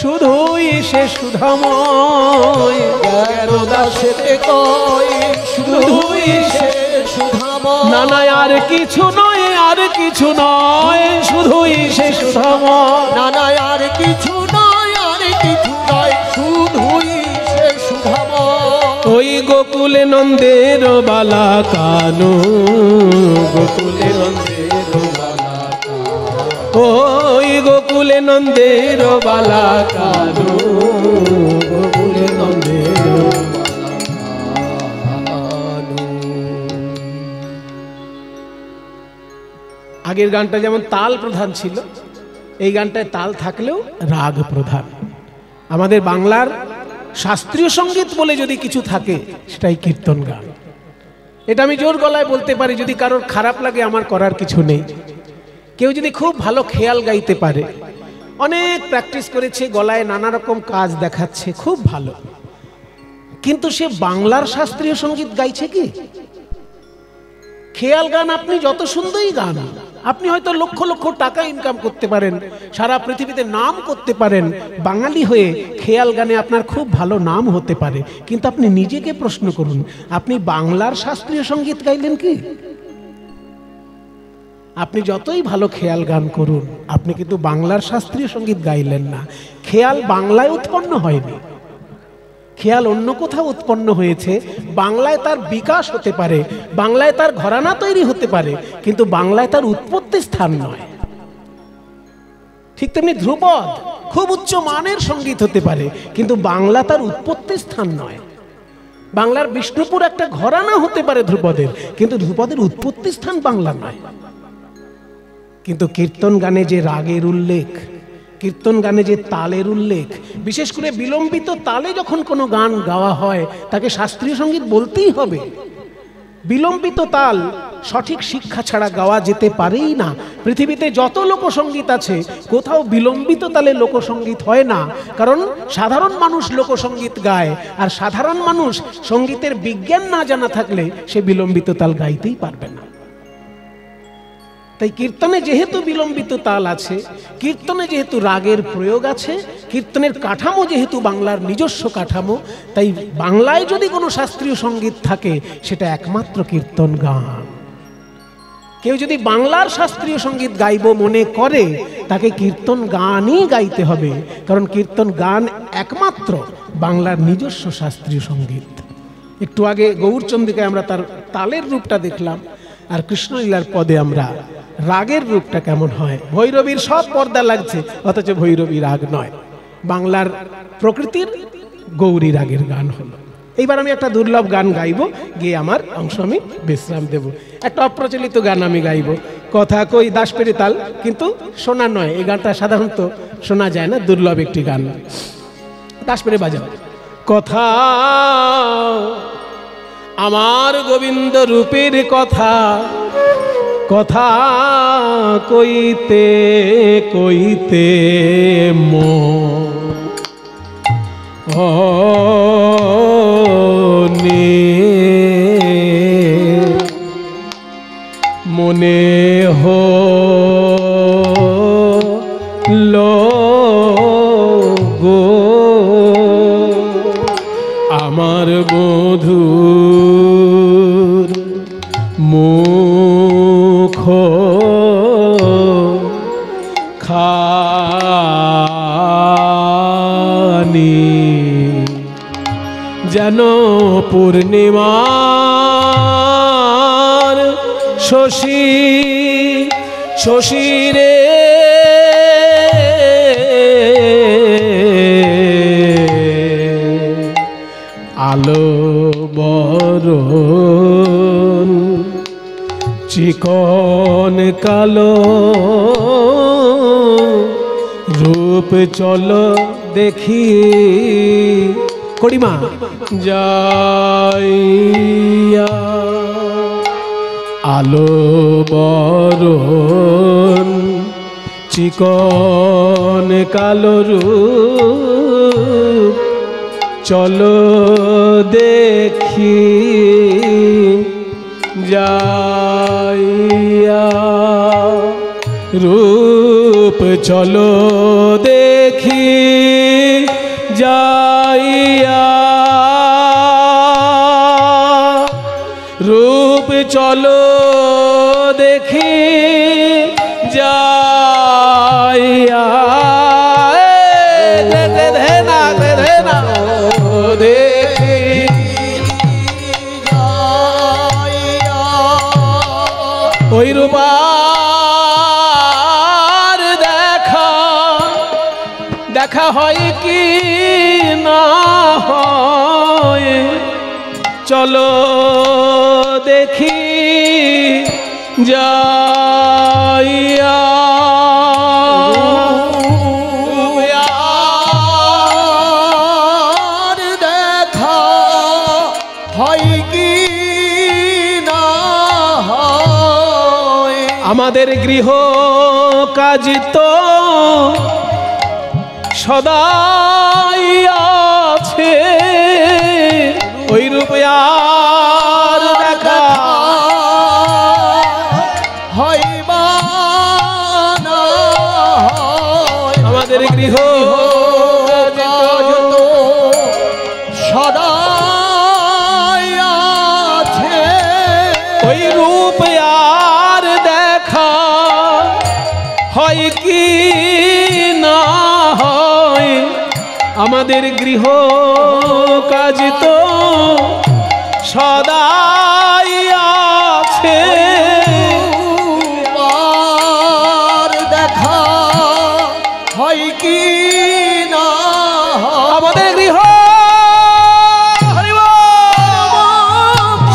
শুধুই সে সুধাময়, জ্ঞান দাসেতে কয় শুধুই সে সুধাময়, না না আর কিছু নয়, আর কিছু নয়, শুধুই সে সুধাময়, না না আর কিছু নয়, আর কিছু নয়, শুধুই সে সুধাময়। ওই গোকুলে নন্দের বালা কানু, গোকুলে নন্দের বালা কানু, ওই গোকুলে নন্দের বালা কানু, গোকুলে নন্দের আগের গানটা যেমন তাল প্রধান ছিল, এই গানটায় তাল থাকলেও রাগ প্রধান। আমাদের বাংলার শাস্ত্রীয় সঙ্গীত বলে যদি কিছু থাকে সেটাই কীর্তন গান। এটা আমি জোর গলায় বলতে পারি, যদি কারোর খারাপ লাগে আমার করার কিছু নেই। কেউ যদি খুব ভালো খেয়াল গাইতে পারে, অনেক প্র্যাকটিস করেছে, গলায় নানা রকম কাজ দেখাচ্ছে, খুব ভালো, কিন্তু সে বাংলার শাস্ত্রীয় সঙ্গীত গাইছে কি? খেয়াল গান আপনি যত সুন্দরই গান, আপনি হয়তো লক্ষ লক্ষ টাকা ইনকাম করতে পারেন, সারা পৃথিবীতে নাম করতে পারেন, বাঙালি হয়ে খেয়াল গানে আপনার খুব ভালো নাম হতে পারে, কিন্তু আপনি নিজেকে প্রশ্ন করুন, আপনি বাংলার শাস্ত্রীয় সঙ্গীত গাইলেন কি? আপনি যতই ভালো খেয়াল গান করুন, আপনি কিন্তু বাংলার শাস্ত্রীয় সঙ্গীত গাইলেন না। খেয়াল বাংলায় উৎপন্ন হয়নি, খেয়াল অন্য কোথাও উৎপন্ন হয়েছে। বাংলায় তার বিকাশ হতে পারে, বাংলায় তার ঘরানা তৈরি হতে পারে, কিন্তু বাংলায় তার উৎপত্তি স্থান নয়। ঠিক তেমনি ধ্রুপদ খুব উচ্চ মানের সঙ্গীত হতে পারে, কিন্তু বাংলা তার উৎপত্তি স্থান নয়। বাংলার বিষ্ণুপুর একটা ঘরানা হতে পারে ধ্রুপদের, কিন্তু ধ্রুপদের উৎপত্তি স্থান বাংলা নয়। কিন্তু কীর্তন গানে যে রাগের উল্লেখ, কীর্তন গানে যে তালের উল্লেখ, বিশেষ করে বিলম্বিত তালে যখন কোনো গান গাওয়া হয় তাকে শাস্ত্রীয় সঙ্গীত বলতেই হবে। বিলম্বিত তাল সঠিক শিক্ষা ছাড়া গাওয়া যেতে পারেই না। পৃথিবীতে যত লোকসঙ্গীত আছে কোথাও বিলম্বিত তালে লোকসঙ্গীত হয় না, কারণ সাধারণ মানুষ লোকসঙ্গীত গায়, আর সাধারণ মানুষ সঙ্গীতের বিজ্ঞান না জানা থাকলে সে বিলম্বিত তাল গাইতেই পারবে না। তাই কীর্তনে যেহেতু বিলম্বিত তাল আছে, কীর্তনে যেহেতু রাগের প্রয়োগ আছে, কীর্তনের কাঠামো যেহেতু বাংলার নিজস্ব কাঠামো, তাই বাংলায় যদি কোনো শাস্ত্রীয় সঙ্গীত থাকে সেটা একমাত্র কীর্তন গান। কেউ যদি বাংলার শাস্ত্রীয় সঙ্গীত গাইব মনে করে, তাকে কীর্তন গানই গাইতে হবে, কারণ কীর্তন গান একমাত্র বাংলার নিজস্ব শাস্ত্রীয় সঙ্গীত। একটু আগে গৌরচন্দ্রিকায় আমরা তার তালের রূপটা দেখলাম, আর কৃষ্ণলীলার পদে আমরা রাগের রূপটা কেমন হয়। ভৈরবীর সব পর্দা লাগছে, অথচ ভৈরবী রাগ নয়, বাংলার প্রকৃতির গৌরী রাগের গান হলো। এইবার আমি একটা দুর্লভ গান গাইব, গিয়ে আমার অংশ আমি বিশ্রাম দেব। একটা অপ্রচলিত গান আমি গাইব, কথা কই দাসপেরি তাল, কিন্তু শোনা নয়, এই গানটা সাধারণত শোনা যায় না, দুর্লভ একটি গান। দাসপেরি বাজাও। কথা আমার গোবিন্দ রূপের কথা, কথা কইতে কইতে মনে হলো গো আমার মধুর মুখ খানি, যেন পূর্ণিমার শশী শশীরে আলো বরণ চিকন কালো রূপ চলো দেখি কড়িমা যাইয়া আলো বরণ চিকন কালো রূপ চলো দেখি যাইয়া রূপ চলো দেখি যাইয়া রূপ চলো দেখি যাইয়া ওই রূপার দেখা দেখা হয় কি না হয়, চলো দেখি যাইয়া দেখা হয় কি না হয়। আমাদের গৃহ কাজ তো সদাই আছে, ওই রূপে আর দেখা হইবা না হয়। আমাদের গৃহ সদাই আছে, ওই রূপে আর দেখা হয় কি না হয়। আমাদের গৃহ কাজ তো সদাই আছে, আর দেখা হয় কি না হয়। আমাদের গৃহ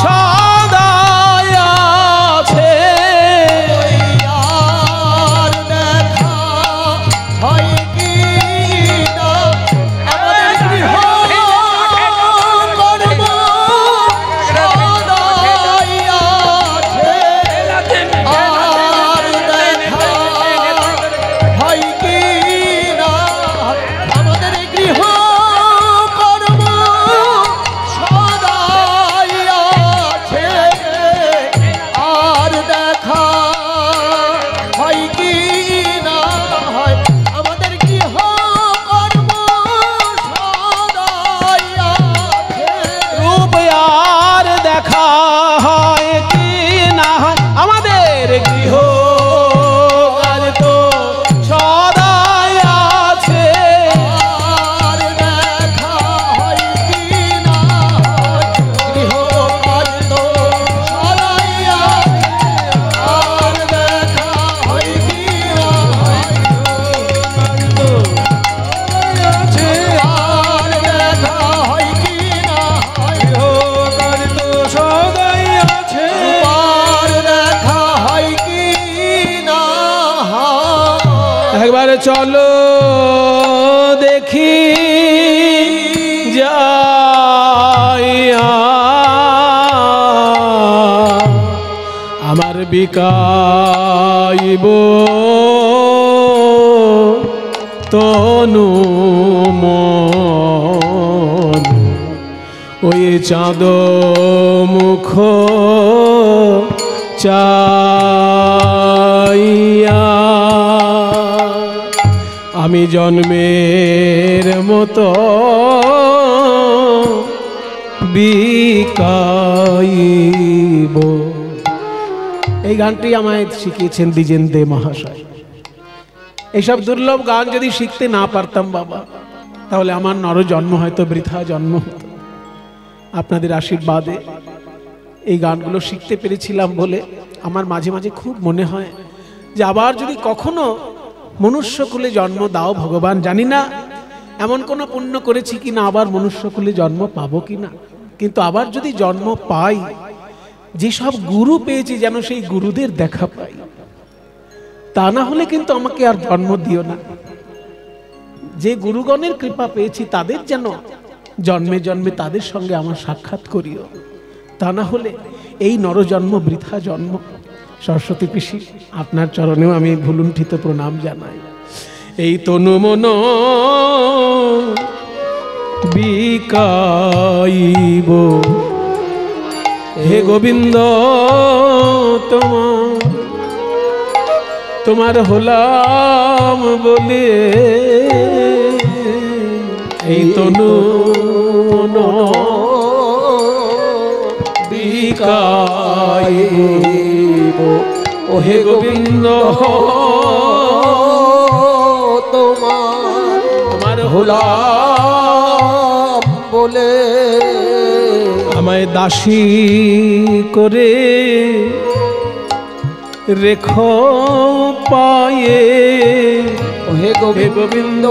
সদাই আছে, আর দেখা হয় কি না। আমাদের গৃহ কর্ম সদাই এবার চলো দেখি যাইয়া আমার বিকাইব তনু মন ওই চাঁদ মুখ চাইয়া আমি জন্মের মতো বিকাইব। এই গানটি আমায় শিখিয়েছেন দ্বিজেন দে মহাশয়। এইসব দুর্লভ গান যদি শিখতে না পারতাম বাবা, তাহলে আমার নর জন্ম হয়তো বৃথা জন্ম হতো। আপনাদের আশীর্বাদে এই গানগুলো শিখতে পেরেছিলাম বলে আমার মাঝে মাঝে খুব মনে হয় যে আবার যদি কখনো মনুষ্যকুলে জন্ম দাও ভগবান, জানি না এমন কোনো পুণ্য করেছি কিনা আবার মনুষ্যকুলে জন্ম পাবো কিনা, কিন্তু আবার যদি জন্ম পাই, যেসব গুরু পেয়েছি যেন সেই গুরুদের দেখা পাই। তা না হলে কিন্তু আমাকে আর জন্ম দিও না। যে গুরুগণের কৃপা পেয়েছি তাদের যেন জন্মে জন্মে তাদের সঙ্গে আমার সাক্ষাৎ করিও। তা না হলে এই নরজন্ম বৃথা জন্ম। সরস্বতী পিসি, আপনার চরণেও আমি ভুলুণ্ঠিত প্রণাম জানাই। এই তনু মন বিকাইব হে গোবিন্দ তোমার হলাম বলে, এই তনু মন বিকাইব ও হে গোবিন্দ তোমার হলাম বলে। আমায় দাসী করে রেখো পায়ে ও হে গোবিন্দ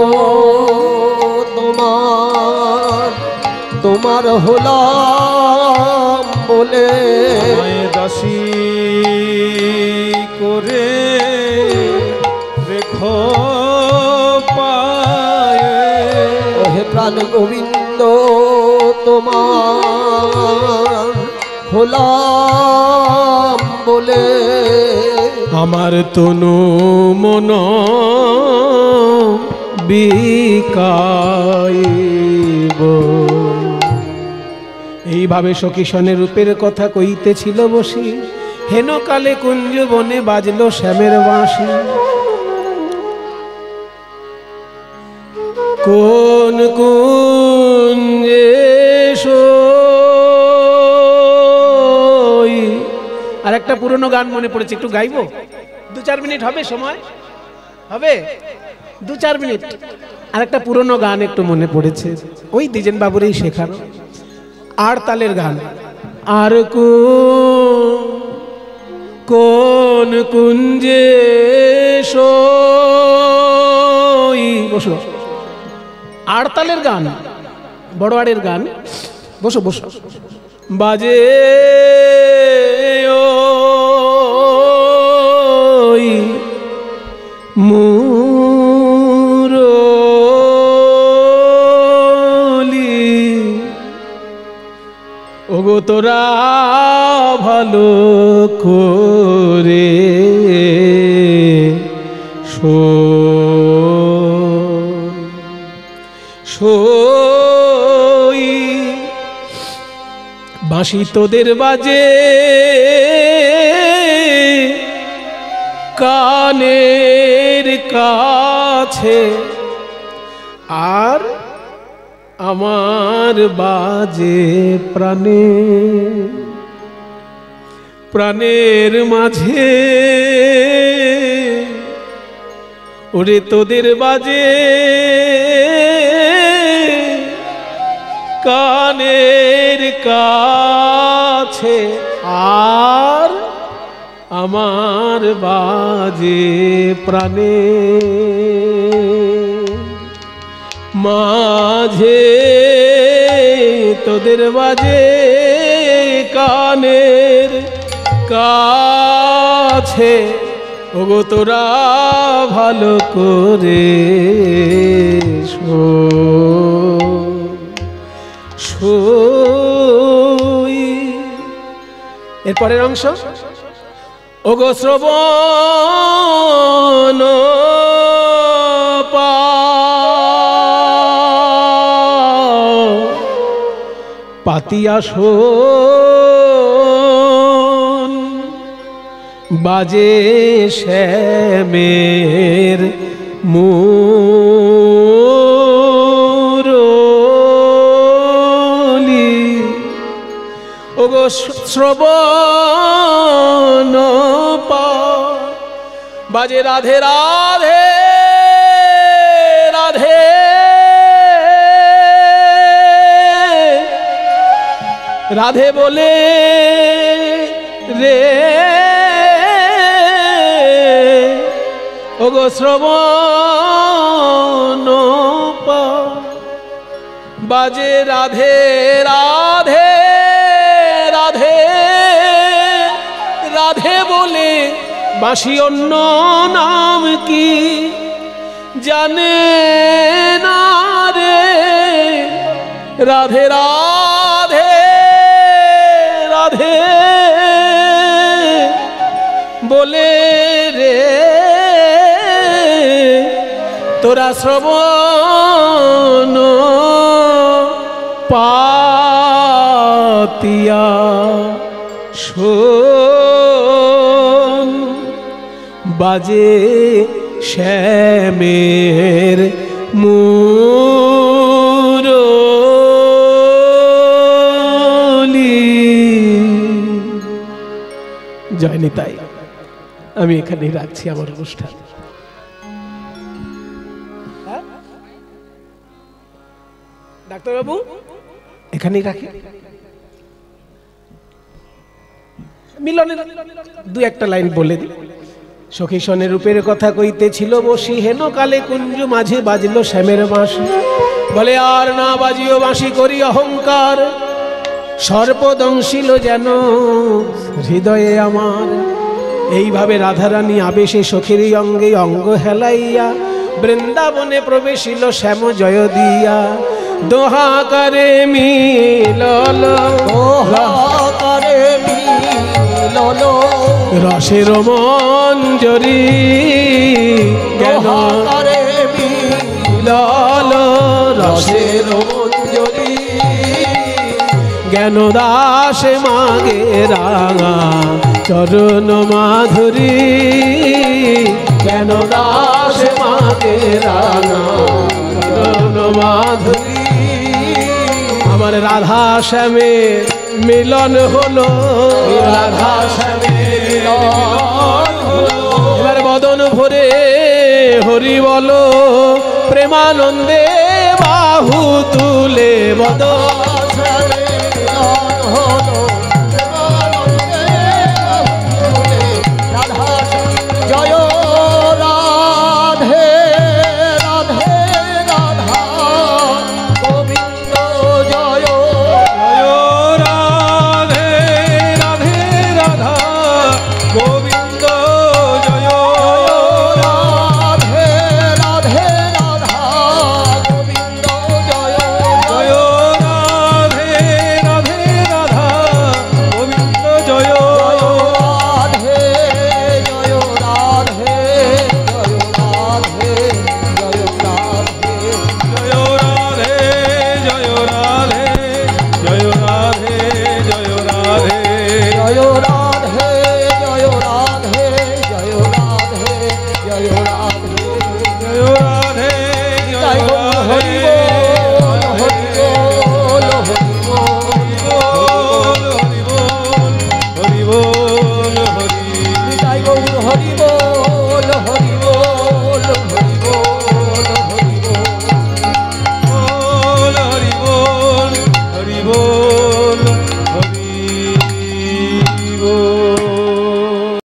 তোমার হলাম বলে। আমায় দাসী করে রেখো পায়ে ও হে প্রাণ গোবিন্দ তোমার হলাম বলে। আমার তনু মন বিকাইব। এইভাবে সখীসনের রূপের কথা কইতেছিল বসি, হেন কালে কুঞ্জ বনে বাজলো শ্যামের বাঁশি। কোন কুঞ্জে সই। আর একটা পুরনো গান মনে পড়েছে, একটু গাইবো? 2-4 মিনিট হবে সময়? হবে 2-4 মিনিট। আর একটা পুরনো গান একটু মনে পড়েছে, ওই দ্বিজেন বাবুরই শেখানো আর তালের গান। আর কোন কুঞ্জে সই। বসো, আড়তালের গান, বড়োয়ারের গান। বসো বসো। বাজে ওই মুরলি, ওগো তোরা ভালো করে সই। বাঁশি তোদের বাজে কানের কাছে, আর আমার বাজে প্রাণে প্রাণের মাঝে। ওরে তোদের বাজে কানের কাছে, আর আমার বাজে প্রাণে মাঝে। তোদের বাজে কানের কাছে, ওগো তোরা ভালো করে শোই। এরপরের অংশ, ওগো শ্রবণ পাতিয়া শোন, বাজে শ্যামের মুরলি। ওগো শ্রবণ বাজে রাধে রাধে রাধে, রাধে বলে রে ওগো শ্রবণ বাজে রাধে রাধে রাধে, রাধে বলে বাঁশি অন্য নাম কি জানে না রে। রাধে রাধে রাধে বলে রে তোরা শ্রবণ পাতিয়া শোন, বাজে শ্যামের মুরলি। জয় নিতাই। আমি এখানেই রাখছি আমার অনুষ্ঠান। ডাক্তারবাবু এখানেই রাখি। মিলনের দু একটা লাইন বলে দিই। সখী সনে রূপের কথা কইতেছিল বসি, হেন কালে কুঞ্জ মাঝে বাজলো শ্যামের বাঁশি। বলে আর না বাজিও বাঁশি করি অহংকার, সর্পদংশিল যেন হৃদয়ে আমার। এইভাবে রাধারানী আবেশে সখীর অঙ্গে অঙ্গ হেলাইয়া বৃন্দাবনে প্রবেশিল শ্যাম জয় দিয়া। দোহা করে মিলল, দোহা করে মিলল, রসের মঞ্জরি জ্ঞান করে মিলল, রসের মঞ্জরি জ্ঞান দাসে মাগে রাঙা চরণ মাধুরী। জ্ঞান দাসে মাগে রাঙা চরণ মাধুরী। আমার রাধা শ্যামের মিলন হলো, রাধা শ্যামের মিলন হলো। এবার বদন ভরে হরি বলো, প্রেমানন্দে বাহু তুলে বদন